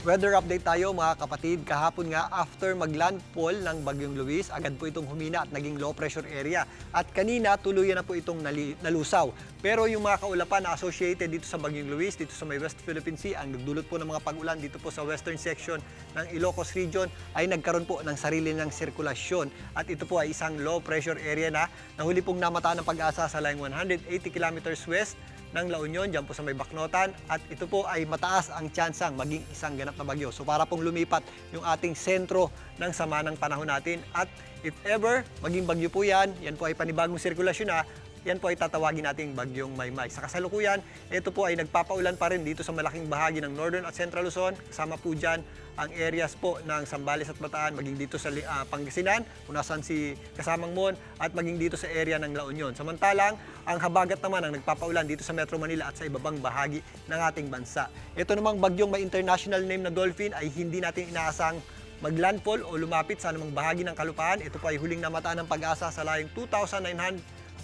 Weather update tayo mga kapatid. Kahapon nga after maglandfall ng Bagyong Luis, agad po itong humina at naging low pressure area. At kanina tuluyan na po itong nalusaw. Pero yung mga kaulapan na associated dito sa Bagyong Luis, dito sa may West Philippine Sea, ang nagdulot po ng mga pag-ulan dito po sa western section ng Ilocos region ay nagkaroon po ng sarili ng sirkulasyon. At ito po ay isang low pressure area na nahuli pong namataan ng Pag-asa sa layong 180 kilometers west ng La Union, dyan po sa may Baknotan, at ito po ay mataas ang tsansang maging isang ganap na bagyo. So para pong lumipat yung ating sentro ng sama ng panahon natin, at if ever maging bagyo po yan po ay panibagong sirkulasyon na, yan po ay tatawagin nating Bagyong Maymay. Sa kasalukuyan, ito po ay nagpapaulan pa rin dito sa malaking bahagi ng Northern at Central Luzon. Kasama po dyan ang areas po ng Zambales at Bataan, maging dito sa Pangasinan, kung nasaan si Kasamang Mon, at maging dito sa area ng La Union. Samantalang, ang habagat naman ang nagpapaulan dito sa Metro Manila at sa ibabang bahagi ng ating bansa. Ito namang bagyong may international name na Dolphin ay hindi natin inaasang maglandfall o lumapit sa anumang bahagi ng kalupaan. Ito po ay huling namataan ng Pag-asa sa layong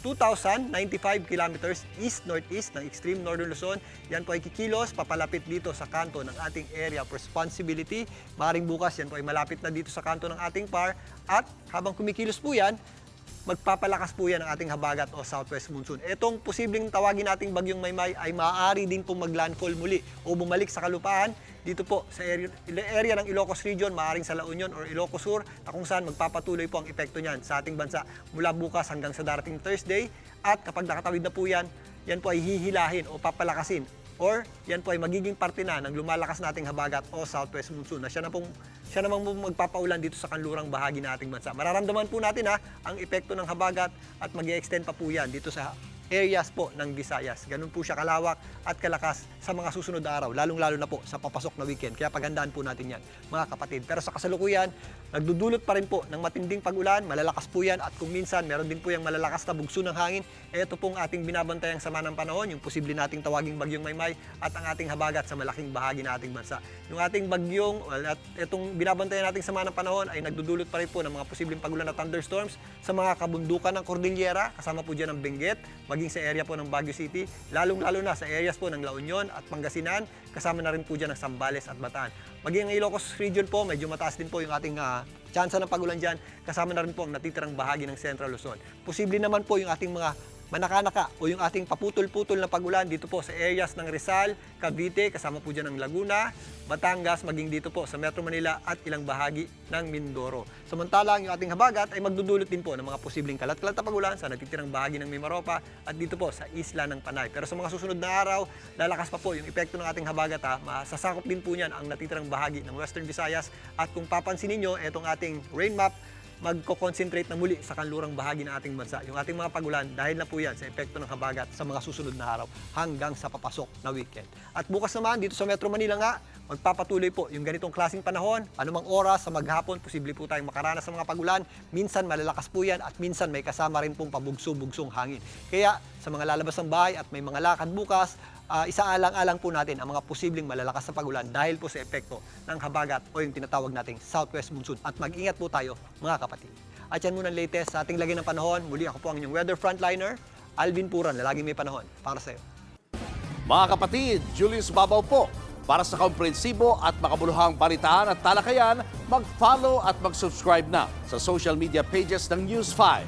2,095 kilometers east-northeast ng extreme northern Luzon. Yan po ay kikilos, papalapit dito sa kanto ng ating area of responsibility. Maaaring bukas yan po ay malapit na dito sa kanto ng ating PAR. At habang kumikilos po yan, magpapalakas po yan ang ating habagat o southwest monsoon. Itong posibleng tawagin nating Bagyong Maymay ay maaari din pong maglandfall muli o bumalik sa kalupaan dito po sa area ng Ilocos region, maaaring sa La Union or Ilocos Sur, na kung saan magpapatuloy po ang epekto niyan sa ating bansa mula bukas hanggang sa darating Thursday. At kapag nakatawid na po yan po ay hihilahin o papalakasin, or yan po ay magiging parte na ng lumalakas nating habagat o southwest monsoon na siya namang magpapaulan dito sa kanlurang bahagi ng ating bansa. Mararamdaman po natin ang epekto ng habagat at mag-i-extend pa po yan dito sa areas po ng Visayas. Ganun po siya kalawak at kalakas sa mga susunod na araw, lalong-lalo na po sa papasok na weekend. Kaya paghandaan po natin yan, mga kapatid. Pero sa kasalukuyan, nagdudulot pa rin po ng matinding pag-ulan, malalakas po yan, at kung minsan meron din po yung malalakas na bugso ng hangin. Ito pong ating binabantayang sama ng panahon, yung posible nating tawaging Bagyong Maymay at ang ating habagat sa malaking bahagi ng ating bansa. Yung ating bagyong, at itong binabantayan nating sama ng panahon ay nagdudulot pa rin po ng mga posibleng pag-ulan na thunderstorms sa mga kabundukan ng Cordillera, kasama po dyan ang Benguet, maging sa area po ng Baguio City, lalong-lalo na sa areas po ng La Union at Pangasinan, kasama na rin po dyan ang Zambales at Bataan. Maging ang Ilocos region po, medyo mataas din po yung ating tsansa ng pag-ulan dyan, kasama na rin po ang natitirang bahagi ng Central Luzon. Posible naman po yung ating mga manaka-naka o yung ating paputol-putol na pag-ulan dito po sa areas ng Rizal, Cavite, kasama po dyan ng Laguna, Batangas, maging dito po sa Metro Manila at ilang bahagi ng Mindoro. Samantalang yung ating habagat ay magdudulot din po ng mga posibleng kalat-kalat na pag-ulan sa natitirang bahagi ng Mimaropa at dito po sa isla ng Panay. Pero sa mga susunod na araw, lalakas pa po yung epekto ng ating habagat. Masasakop din po niyan ang natitirang bahagi ng Western Visayas, at kung papansin niyo, itong ating rain map, magko-concentrate na muli sa kanlurang bahagi ng ating bansa. Yung ating mga pag-ulan, dahil na po yan sa epekto ng habagat sa mga susunod na araw hanggang sa papasok na weekend. At bukas naman, dito sa Metro Manila nga, magpapatuloy po yung ganitong klaseng panahon. Anumang oras sa maghapon, posible po tayong makaranas sa mga pag-ulan. Minsan malalakas po yan at minsan may kasama rin pong pabugso-bugsong hangin. Kaya sa mga lalabas ng bahay at may mga lakad bukas, isaalang-alang po natin ang mga posibleng malalakas na pag-ulan dahil po sa epekto ng habagat o yung tinatawag nating southwest monsoon. At mag-ingat po tayo, mga kapatid. At yan muna ang latest sa ating lagay ng panahon. Muli ako po ang inyong weather frontliner, Alvin Puran, na laging may panahon para sa iyo. Mga kapatid, Julius Babaw po. Para sa komprehensibo at makabuluhang balitaan at talakayan, mag-follow at mag-subscribe na sa social media pages ng News 5.